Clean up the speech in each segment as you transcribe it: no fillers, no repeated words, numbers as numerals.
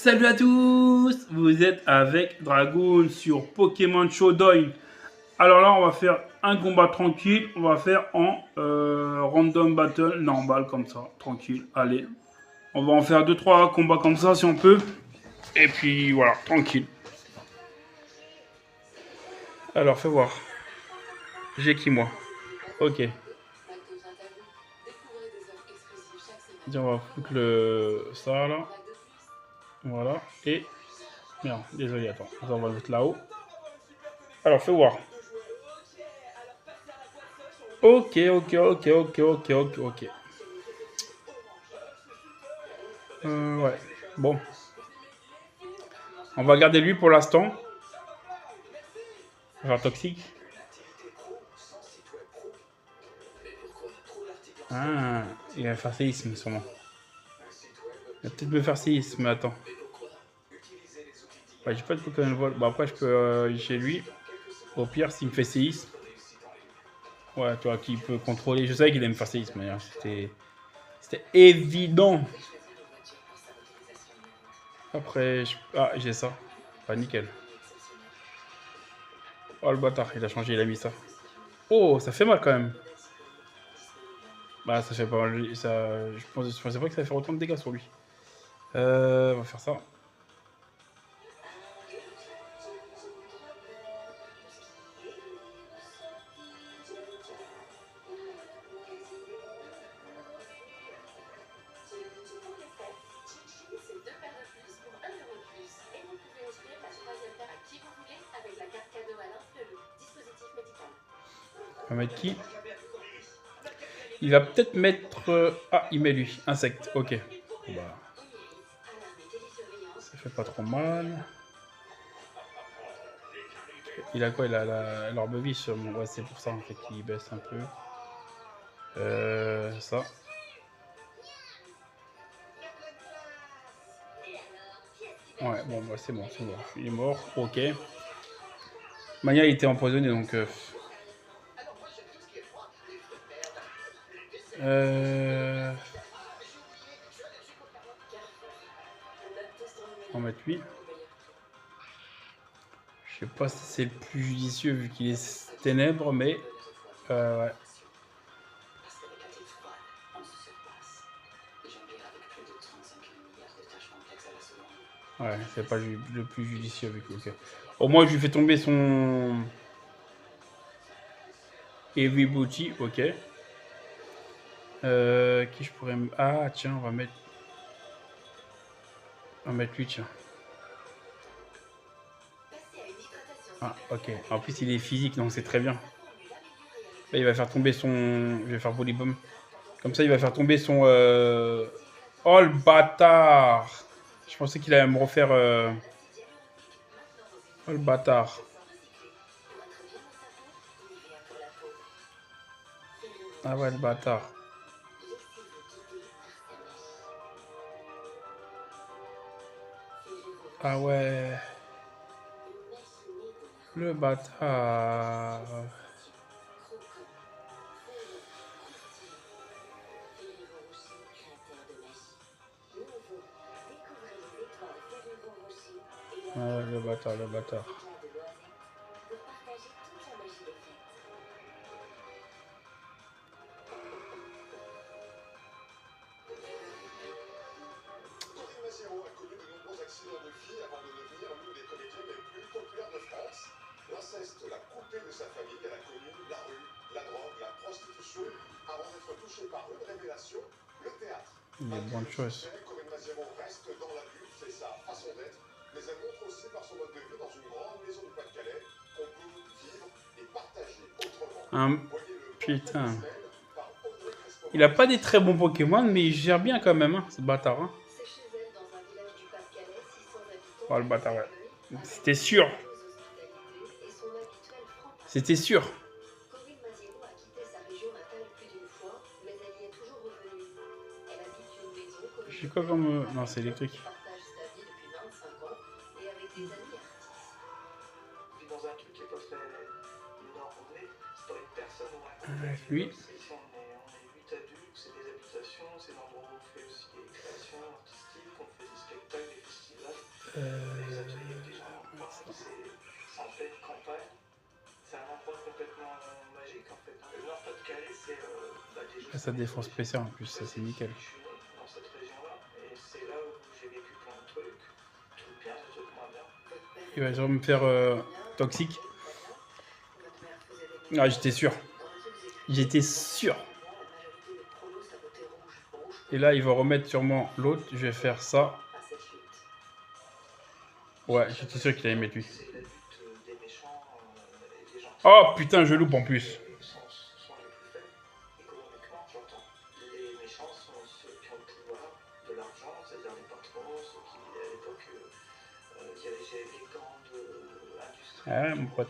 Salut à tous, vous êtes avec Dragoon sur Pokémon Showdown. Alors là, on va faire un combat tranquille, on va faire en random battle normal comme ça, tranquille. Allez, on va en faire 2-3 combats comme ça si on peut. Et puis voilà, tranquille. Alors, fais voir. J'ai qui moi? Ok. On va foutre ça là. Voilà. Et merde, désolé, attends. On va le mettre là-haut. Alors, fais voir. Ok. Ouais. Bon. On va garder lui pour l'instant. Genre toxique. Ah, il va faire séisme sûrement. Il va peut-être me faire séisme, mais attends. Ouais, j'ai pas de Pokémon vol. Bon, après, je peux chez lui. Au pire, s'il me fait séisme. Ouais, tu vois, qui peut contrôler. Je savais qu'il allait me faire séisme, d'ailleurs. C'était évident. Après, ah, j'ai ça. Pas nickel. Oh, le bâtard, il a changé, il a mis ça. Oh, ça fait mal quand même. Bah, ça fait pas mal. Je pensais pas que ça allait faire autant de dégâts sur lui. On va faire ça. On va mettre qui? Il va peut-être mettre... Ah, il met lui. Insecte. Ok. Bon, bah, ça fait pas trop mal. Il a quoi? Il a l'orbe vie sur mon... Ouais, c'est pour ça en fait qu'il baisse un peu. Ça. Ouais, bon, bah, c'est bon. Il est mort. Ok. Mania, il était empoisonné donc... On va mettre lui. Je sais pas si c'est le plus judicieux vu qu'il est ténèbres, mais... ouais. Ouais, c'est pas le plus judicieux avec lui. Okay. Au moins, je lui fais tomber son... Heavy Booty, ok. Qui je pourrais... Ah, tiens, on va mettre lui, tiens. Ah, ok. En plus, il est physique, donc c'est très bien. Là, il va faire tomber son... Je vais faire Polybomb. Comme ça, il va faire tomber son... Oh, le bâtard! Je pensais qu'il allait me refaire... Oh, le bâtard. Ah ouais, le bâtard. Ah ouais. Le bâtard. Ah ouais, le bâtard. L'inceste l'a coupé de sa famille, elle a connu la rue, la drogue, la prostitution, avant d'être touchée par une révélation, le théâtre. Il y a bonne chose. Corinne Maziero reste dans la lutte, c'est sa façon d'être, mais elle montre aussi par son mode de vie dans une grande maison du Pas-de-Calais qu'on peut vivre et partager autrement. Putain. Il a pas des très bons Pokémon, mais il gère bien quand même, hein, ce bâtard. Hein. Oh, le bâtard, ouais. C'était sûr. C'était sûr. J'ai quoi comme... Non, c'est électrique. Lui. Les ateliers que les gens parlent, c'est en fait une campagne. C'est un endroit complètement magique en fait. Le Nord-Pas-de-Calais, c'est des jeux. Ça défense spécial en plus, ça c'est nickel. Je suis né dans cette région-là et c'est là où j'ai vécu plein de trucs. Tout bien, tout moins bien. Il va me faire toxique. Ah, j'étais sûr. J'étais sûr. Et là, il va remettre sûrement l'autre. Je vais faire ça. Ouais, j'étais sûr qu'il allait mettre lui. Oh putain, je loupe en plus. Ouais, mon pote.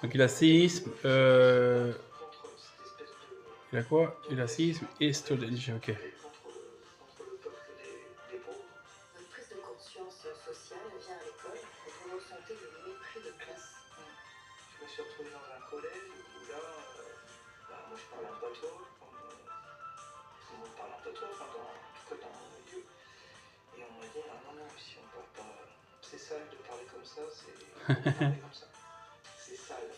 Donc il a séisme. Il a quoi? Il a séisme et Stonehenge, ok. Votre prise de conscience sociale vient à l'école et vous ressentez le mépris de classe. Je me suis retrouvé dans un collège où là, moi je parle un patois, tout le monde parle un patois, enfin en tout cas dans mon milieu. Et on m'a dit, ah non, si on parle pas, c'est sale de parler comme ça, c'est parler comme ça. C'est sale.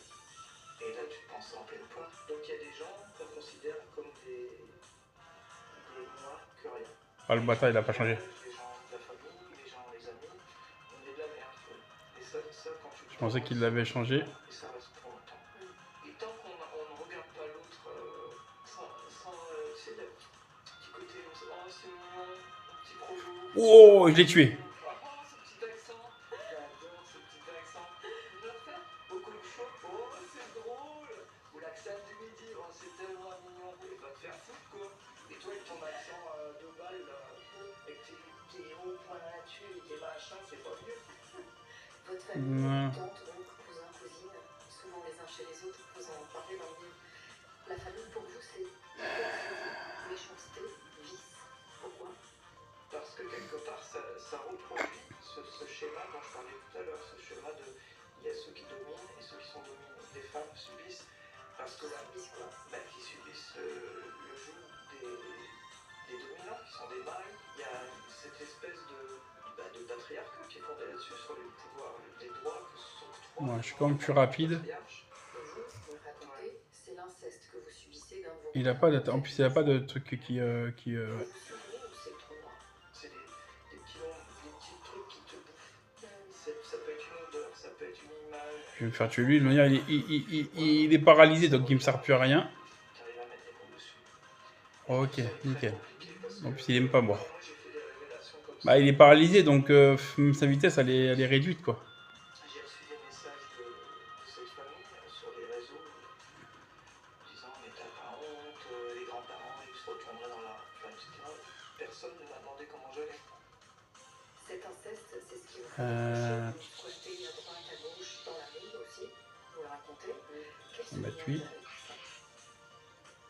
Et là tu penses en pleine poire. Donc il y a des gens qu'on considère comme des moins que rien. Ah, le bâtard, il a pas changé. Les gens de la famille, les gens, les amis, on est de la merde. Et ça quand tu Je pensais qu'il l'avait changé. Et ça reste pour longtemps. Et tant qu'on ne regarde pas l'autre sans tu sais, le petit côté, oh c'est mignon, un petit projo. Oh, je l'ai tué. Oh, ce petit accent, j'adore ce petit accent. Je vais le faire. Au Colucho, oh c'est drôle. Ou l'accent du midi, oh c'est tellement mignon. Et va te faire foutre quoi. Et toi avec ton accent de balle là, avec tes hauts points là-dessus et tes machins, c'est pas mieux. Votre famille, tante, oncle, cousin, cousine, souvent les uns chez les autres, vous en parlez dans le livre. La famille pour vous c'est méchanceté, vice. Pourquoi? Parce que quelque part ça reproduit ce schéma dont je parlais tout à l'heure, ce schéma de il y a ceux qui dominent et ceux qui sont dominés. Les femmes subissent parce que subissent quoi? Qui subissent le joug des dominants qui sont des mâles. Il y a cette espèce de patriarcat qui est fondé là-dessus sur les pouvoirs, les droits que s'octroient. Ouais, je suis quand même plus rapide. C'est l'inceste que vous subissez dans vos. Il a pas de... En plus, il a pas de truc qui. C'est des petits trucs qui te bouffent. Ça peut être une odeur, ça peut être une image. Je vais me faire tuer lui. De manière, il est paralysé, donc il me sert plus à rien. Ok, nickel. En plus, il aime pas boire. Bah, il est paralysé, donc sa vitesse, elle est réduite, quoi. J'ai reçu des messages de cette famille sur les réseaux disant mais t'as pas honte, les grands-parents ils se retourneraient dans la rue, etc. Personne ne m'a demandé comment j'allais. Cet inceste, c'est ce qui vous fait projeter à droite, à gauche, dans la rue aussi, vous le racontez. On va tuer.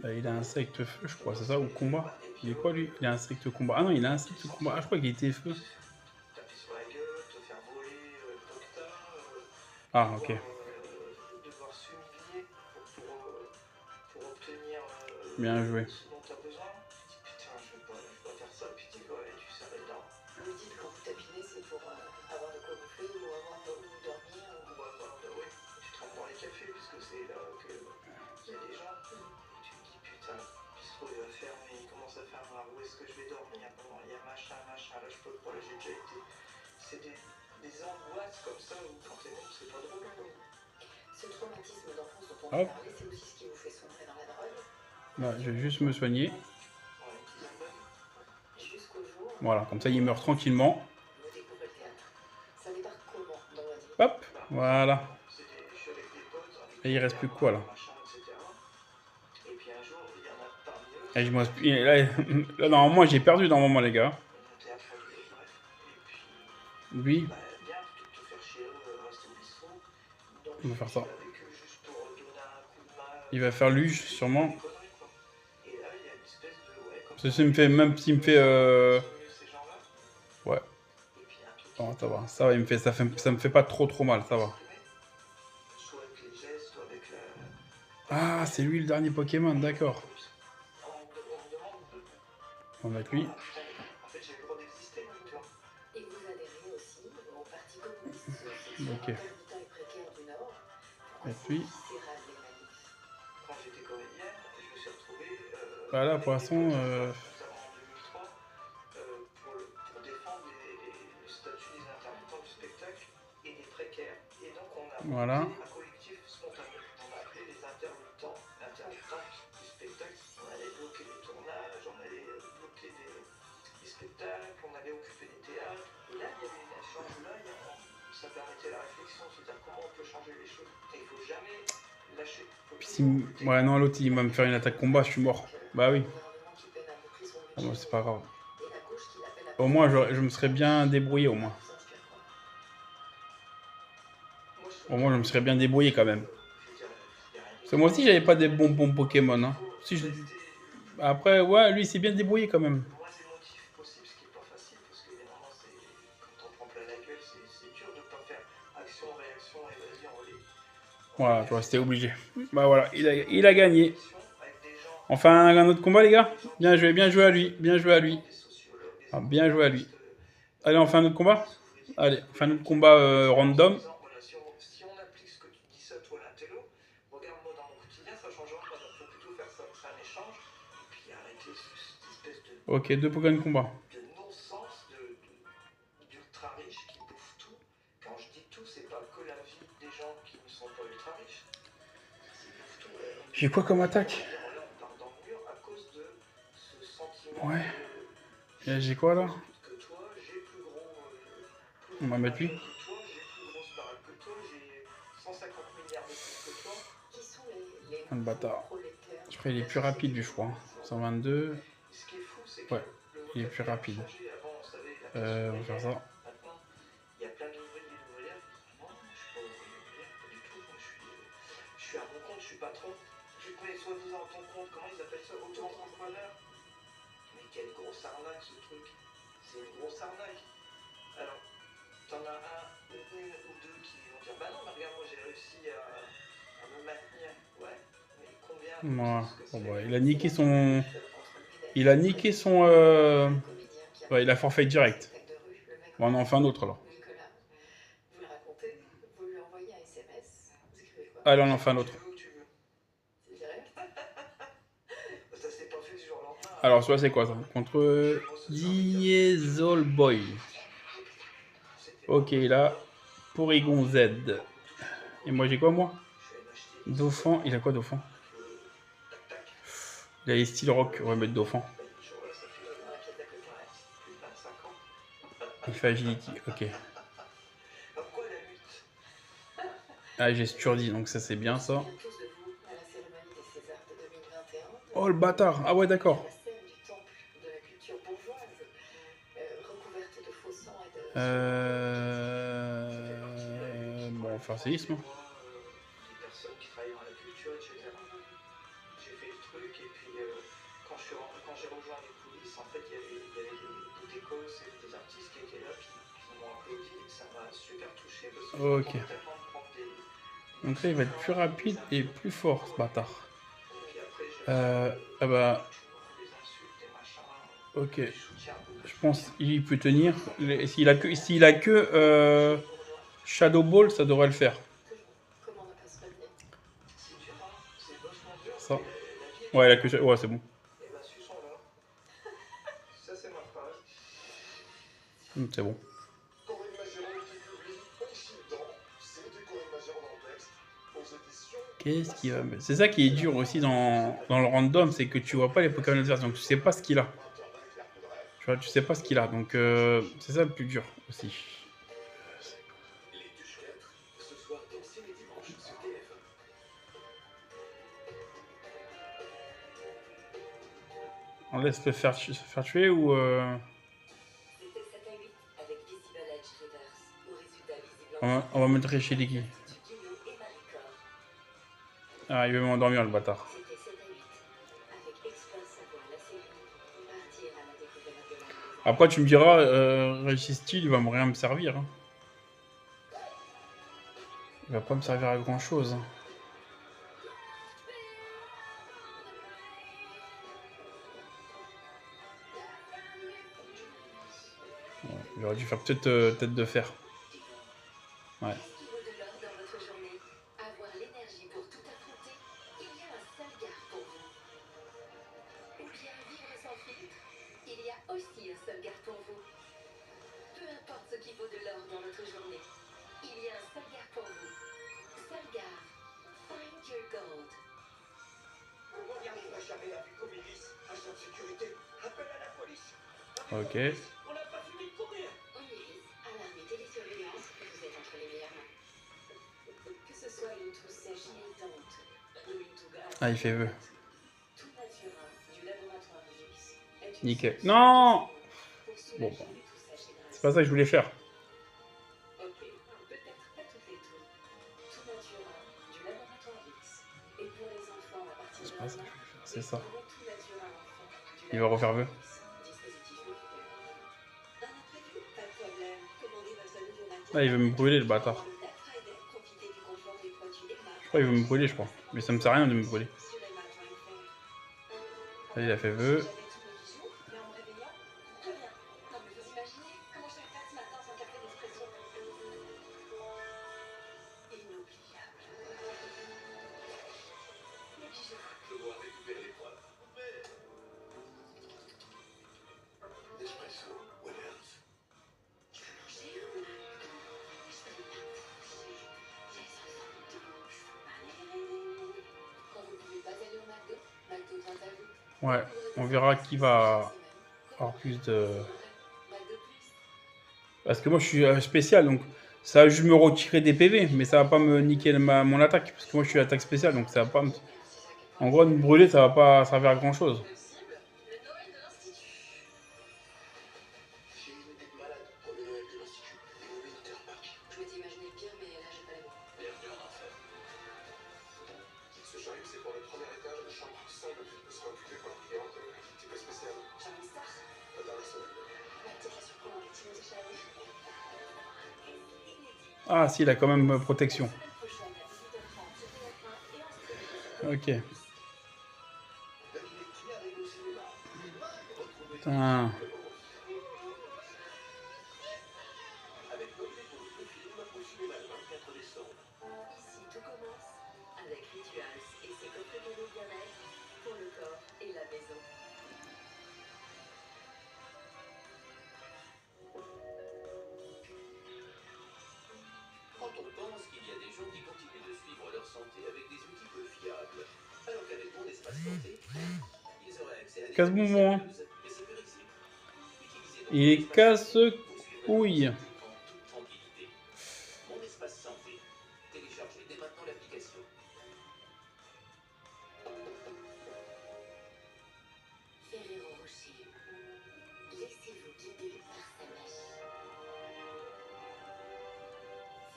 Bah, il a insecte feu, je crois, c'est ça, ou combat. Il est quoi lui? Il a insecte combat. Ah non, il a insecte combat. Ah, je crois qu'il était feu. Taper sur la gueule, te faire voler le docteur. Ah, ok. Devoir s'humilier pour obtenir Bien joué. ce dont tu as besoin. Tu dis putain, je vais pas faire ça, puis tu dis ouais, tu serres les dents. Vous dites quand vous tapinez, c'est pour avoir de quoi bouffer ou avoir de où dormir ou avoir de. Oui, tu te rends dans les cafés puisque c'est là qu'il y a des gens. Et tu te dis putain, bistrot il va fermer, il commence à faire noir, où est-ce que je vais dormir? Bon, il y a machin, là je peux pas, là j'ai déjà été. C'est des angoisses comme ça où quand t'es bon, c'est pas drôle. Ce traumatisme d'enfance dont on a parlé, c'est aussi ce qui vous fait sombrer dans la drogue. Bah, je vais juste me soigner. Jusqu'au jour. Voilà, comme ça il meurt tranquillement. Vous découvrez le théâtre. Ça débarque comment dans la vie? Hop, voilà. Et il reste plus que quoi là? Et puis un jour, il y en a parmi eux. Et je là, normalement j'ai perdu normalement les gars. Lui, on va faire ça. Il va faire luge sûrement. Parce que même s'il me fait ouais. Bon, ça va, ça va, ça me fait pas trop mal, ça va. Ah, c'est lui le dernier Pokémon, d'accord. On va mettre lui. En fait, j'ai le droit d'exister, tu vois. Et Ok. Et puis, Quand j'étais comédien, je me suis retrouvé voilà, pour avec des l'instant, protestations, notamment en 2003, pour défendre le statut des intermittents du spectacle et des précaires. Et donc on a voilà. monté un collectif spontané. On a appelé les intermittents, intermittentes du spectacle. On allait bloquer les tournages, on allait bloquer des spectacles, on allait occuper des théâtres. Et là, il y avait un échange là, ça permettait la réflexion, c'est-à-dire comment on peut changer les choses. Et il ne faut jamais lâcher. Puis ouais, non, l'autre, il va me faire une attaque combat, je suis mort. Bah oui. Ah, bon, c'est pas grave. Au moins, je me serais bien débrouillé, au moins. Au moins, je me serais bien débrouillé, quand même. Parce que moi aussi, j'avais pas des bons Pokémon. Hein. Si je... Après, ouais, lui, il s'est bien débrouillé, quand même. Moins émotif possible, ce qui n'est pas facile, parce que évidemment, quand on prend plein la gueule, c'est dur de ne pas faire action, réaction, et vas-y, on les... Voilà, tu vois, c'était obligé. Bah voilà, il a gagné. Enfin, un autre combat, les gars. Bien joué à lui. Bien joué à lui. Ah, bien joué à lui. Allez, on fait un autre combat. Allez, on fait un autre combat random. Si on applique ce que tu dis ça, toi, l'intello, regarde-moi dans mon quotidien, ça changera pas. Donc, il faut plutôt faire ça, c'est un échange, et puis arrêter cette espèce Ok, 2 Pokémon combat. de non-sens d'ultra riches qui bouffent tout. Quand je dis tout, c'est pas que la vie des gens qui ne sont pas ultra riches. Ils bouffent tout. J'ai quoi comme attaque? Là, on part dans le mur à cause de ce sentiment. Ouais. Et j'ai quoi là? Que toi, j'ai plus gros. On va mettre lui. Que toi, j'ai plus grosse parole que toi, j'ai 150 milliards de plus que toi. Qui sont les Un bâtard. Je crois qu'il est plus rapide, lui, je crois. 122. Ce qui est fou, c'est que Ouais, il est plus rapide. On va faire ça. maintenant, il y a plein d'ouvriers et d'ouvrières qui disent non, je suis pas ouvrier ouvrière, pas du tout. Moi, je suis à mon compte, je suis patron. Je mets soi-disant ton compte, comment ils appellent ça, auto-entrepreneur. Mais quelle grosse arnaque ce truc. C'est une grosse arnaque. Alors, t'en as une ou deux qui vont dire bah non, mais regarde, moi j'ai réussi à me maintenir. Ouais, mais combien Voilà. Bon, bah, il a niqué son. Il a niqué son. Ouais, il a forfait direct. Bon, on en fait un autre alors. Allez, on en fait un autre. Alors, soit c'est quoi ça? Contre Diesel Boy. Ok, là, Porygon Z. Et moi, j'ai quoi, moi? Dauphin. Il a quoi, Dauphin? Il a les styles rock. On va mettre Dauphin. Il fait agility. Ok. Ah, j'ai Sturdy, donc ça, c'est bien, ça. Oh, le bâtard. Ah ouais, d'accord. Bon, on va faire séisme. Des personnes qui travaillent dans la culture, etc. J'ai fait le truc et puis quand j'ai rejoint les coulisses, en fait, il y avait des décos et des artistes qui étaient là, qui m'ont applaudi et ça m'a super touché. Parce que Ok. Donc là, il va être plus rapide et plus fort, ce bâtard. Ah bah... Ok. Je pense qu'il peut tenir. S'il a que Shadow Ball, ça devrait le faire. Ça. Ouais, il a que... Ouais, c'est bon. C'est bon. Qu'est-ce qu'il va mettre? C'est ça qui est dur aussi dans le random, c'est que tu vois pas les Pokémon adverses, donc tu sais pas ce qu'il a. Tu vois, tu sais pas ce qu'il a, donc c'est ça le plus dur aussi. On laisse le faire tuer ou... On va mettre chez Liki. Ah, il veut m'endormir, le bâtard. Après, tu me diras, Registeel, il va rien me servir. Hein. Il va pas me servir à grand chose. Ouais, il aurait dû faire peut-être tête de fer. Ouais. aussi un Solgar pour vous. Peu importe ce qui vaut de l'or dans votre journée, il y a un Solgar pour vous. Solgar, find your gold. Comment on n'y arrivera jamais avec Comilis, agent de sécurité? Appelle à la police. Ok. On n'a pas fini de courir. Oniris, alarme et télésurveillance, vous êtes entre les meilleures mains. Que ce soit une trousse sèche irritante ou une toux grasse. Ah, il fait vœu. Tout Natura du laboratoire Vix est une Nickel. solution Non! pour soulager Bon, les toux sèches et grasses. c'est pas ça que je voulais faire. Ok, peut-être pas toutes les toux. Tout Natura du laboratoire Vix. Et pour les enfants à partir C'est de pas un ça que an, je voulais faire, c'est ça. découvrez Tout Natura enfant du Il va refaire vœu. laboratoire Vix. Dispositif médical. Un imprévu? Pas de problème. Commandez votre nouveau matelas. Ah, il veut me brûler, le bâtard. Pendant le Black Friday, profitez du confort des produits Emma. Je crois qu'il veut me brûler, je crois. Mais ça me sert à rien de me brûler. Sur Emma.fr. Là, il a fait vœu. J'avais tous mes bijoux, mais en me réveillant, plus rien. Non mais vous imaginez comment je vais faire ce matin sans café d'espresso? Inoubliable. Mes bijoux. Je dois récupérer les poils. Nespresso, what else? Tu veux manger ou pas? Je peux pas bouger. Les enfants d'eau, je peux pas les réveiller. Quand vous pouvez pas aller au McDo, McDo vient à vous. Ouais, on verra qui va avoir plus de... McDo plus. Parce que moi, je suis spécial, donc ça va juste me retirer des PV, mais ça va pas me niquer mon attaque, parce que moi, je suis attaque spéciale, donc ça va pas me... En gros, me brûler, ça va pas servir à grand-chose. Possible, le Noël de l'Institut. J'ai une idée de malade pour le Noël de l'Institut. Winter Park. Je m'étais imaginé pire, mais là j'ai pas les mots. Bienvenue en enfer. Ce chariot, c'est pour le premier étage de chambre seule. Il sera occupé par une cliente type spécial Charlie Star. international. Ouais, peut-être la surprenant avec Timothée Chalamet. Inédit. Ah, si, il a quand même protection. Semaine prochaine à 18h30 sur TF1 et en streaming. Ok. La qui arrive au cinéma. Retrouvez Putain. avec notre dépôt de film au cinéma le 24 décembre. Ici, tout commence avec Rituals et ses coffrets cadeaux bien-être pour le corps et la maison. Quand on pense qu'il y a des gens qui continuent de suivre leur santé avec des outils peu fiables, alors qu'avec mon espace santé, ils auraient accès à des Casse-bonbon, hein. services et sécurisés. Utilisez donc Il est casse-couille. en toute tranquillité. Mon espace santé. Téléchargez dès maintenant l'application. Ferrero Rocher. Laissez-vous guider par sa magie.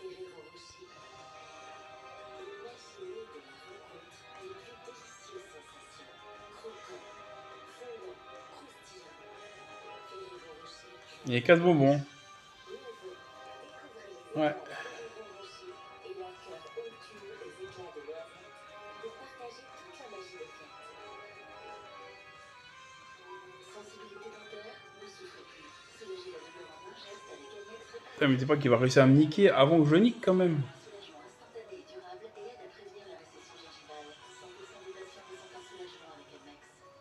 Ferrero Rocher. Imaginez de la rencontre les plus délicieuses sensations. Croquant, fondant, croustillant. Ferrero Rocher. Il est casse-bonbon. Nouveau. Découvrez les Ouais. éclats de Ferrero Rocher et leur cœur onctueux aux éclats de noisettes pour partager toute la magie des fêtes. Sensibilité dentaire, ne souffrez plus. Soulagez la douleur en un geste avec Elmex Putain, mais c'est pas qu'il va réussir à me niquer avant que je nique quand même. Soulagement instantané et durable et aide à prévenir la récession gingivale. 100% des patients ressentent un soulagement avec Elmex.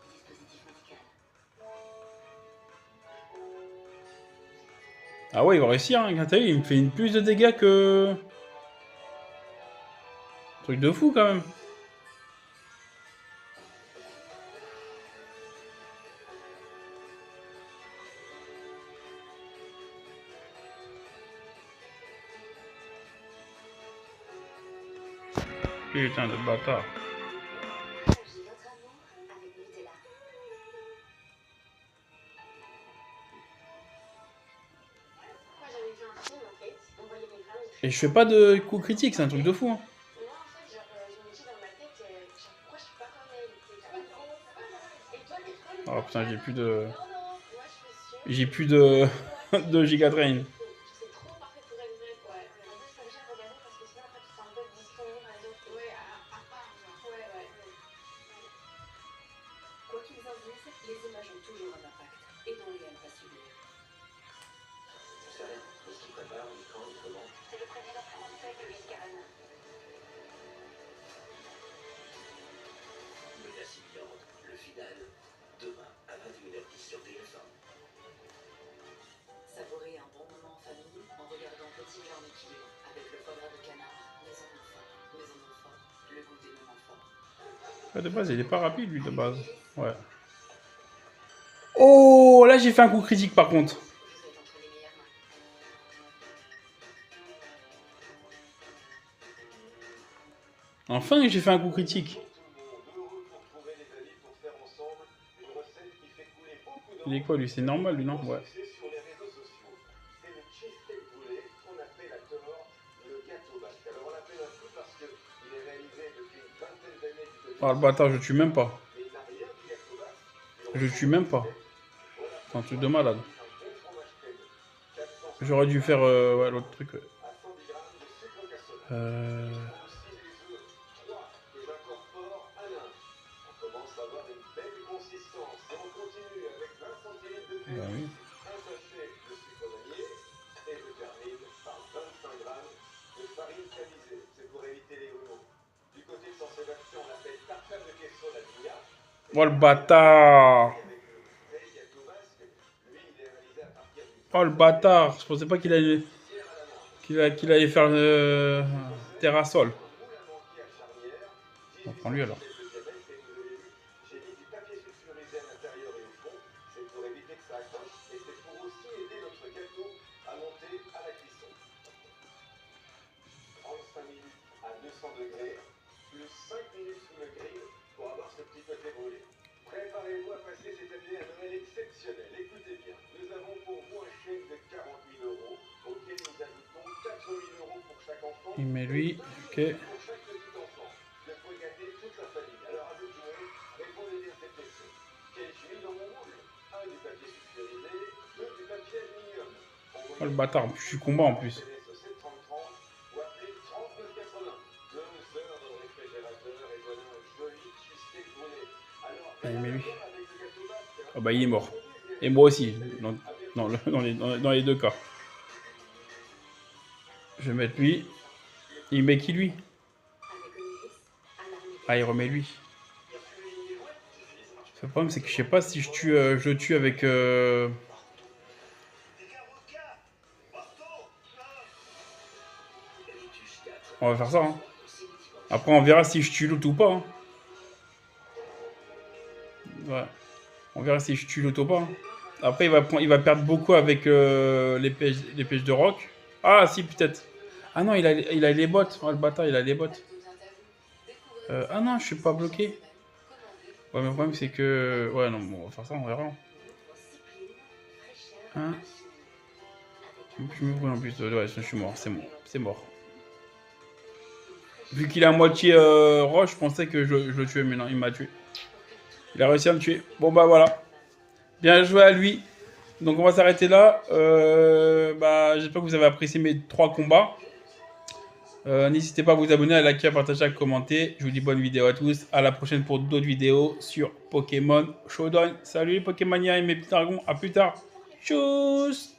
Dispositif médical. Ah ouais, il va réussir, hein. T'as vu, il me fait plus de dégâts que... Truc de fou quand même. Putain de bâtard. Partagez votre amour avec Nutella. Moi j'avais vu un film en fait, on voyait des femmes. Et je fais pas de coups critiques, c'est un truc de fou, hein. Moi en fait, genre, je me dis dans ma tête, genre, pourquoi je suis pas comme elle, etc. Et toi t'es trop Oh putain, j'ai plus de... Non, non, moi je me suis. J'ai plus de... de gigatrain. C'est trop parfait pour être vrai, quoi. En plus, t'as déjà regardé parce que sinon après tu fais un peu de diston, par exemple. Ouais, à part, genre. Ouais, ouais. Quoi qu'ils en disent, les images ont toujours un impact. Et non les à subir. Vous savez, ce qui prépare, ni quand, ni comment. C'est le président français de Wisconsin. Menace imminente. Le final, demain à 21h10 sur TF1. Ah, de base, il est pas rapide, lui, de base. Ouais. Oh, là, j'ai fait un coup critique, par contre. Vous êtes entre les meilleures mains. Enfin, j'ai fait un coup critique. Heureux pour trouver les amis pour faire ensemble une recette qui fait couler beaucoup Il est quoi, lui? C'est normal, lui, non? Ouais. succès sur les réseaux sociaux. C'est le cheesecake brûlé qu'on appelle à tort le gâteau basque. Alors on l'appelle ainsi parce qu'il est réalisé depuis une vingtaine d'années du côté Ah, le bâtard, je tue même pas. mais il n'a rien du gâteau basque. Je tue même pas. C'est un truc de malade. Un bon fromage crème, 400 J'aurais dû faire ouais, l'autre truc. Ouais. à 110 grammes de sucre cassonade. Euh... Aussi les œufs, 3 que j'incorpore un à un. On commence à avoir une belle consistance et on continue avec 20 centilitres de Bah crème, oui. un sachet de sucre vanillé et je termine par 25 grammes de farine tamisée. C'est pour éviter les grumeaux. Du côté de San Sébastien, on l'appelle tartare de queso la Vigna. Oh, le bâtard! Avec le vrai gâteau basque, lui, il est réalisé à partir du Oh, le bâtard! Je pensais pas qu'il allait, tiers à la menthe. qu'il allait faire terrassol. Moule à manquer à charnière, On 18 prend lui, alors. cm de diamètre et vous avez vu, j'ai mis du papier sulfurisé à l'intérieur et au fond. C'est pour éviter que ça accroche et c'est pour aussi aider notre gâteau à monter à la cuisson. 35 minutes à 200 degrés, plus 5 minutes sous le grill pour avoir ce petit côté brûlé. Préparez-vous à passer cette année un Noël exceptionnel. Écoutez bien, nous avons pour vous un chèque de 40 000 euros auquel nous ajoutons 4 000 euros pour chaque enfant. Il met lui. Ok. Pour chaque petit enfant, de quoi gâter toute la famille. Alors à vous de jouer, répondez bien à cette question. Quel huile dans mon moule? 1 du papier sulfurisé, 2 du papier aluminium. Oh, le bâtard. Je suis combat en plus. SMS au 730 ou appelez 3980. 2 heures dans le réfrigérateur et voilà un joli cheesecake brûlé. Alors, Ah, il met lui. avec le gâteau basque, hein. Ah bah, il est mort. Et moi aussi. Dans les deux cas. Je vais mettre lui. Il met qui, lui? Avec Oniris, à l'armée. Ah, il remet lui. Le problème, c'est que je sais pas si je le tue avec... On va faire ça, hein. Après, on verra si je tue l'autre ou pas, hein. Ouais. On verra si je tue l'autre ou pas, hein. Après, il va perdre beaucoup avec les pêches de roc. Ah, si, peut-être. Ah non, il a les bottes. Oh, le bâtard, il a les bottes. Ah non, je suis pas bloqué. Ouais, mais le problème, c'est que... Ouais, non, bon, on va faire ça, on verra. Hein? Je me brûle en plus. Ouais, je suis mort, c'est mort. C'est mort. Vu qu'il est à moitié roche, je pensais que je le tuais, mais non, il m'a tué. Il a réussi à me tuer. Bon, bah voilà. Bien joué à lui. Donc, on va s'arrêter là. J'espère que vous avez apprécié mes 3 combats. N'hésitez pas à vous abonner, à liker, à partager, à commenter. Je vous dis bonne vidéo à tous. À la prochaine pour d'autres vidéos sur Pokémon Showdown. Salut les Pokémoniens et mes petits dragons. À plus tard. Tchuss!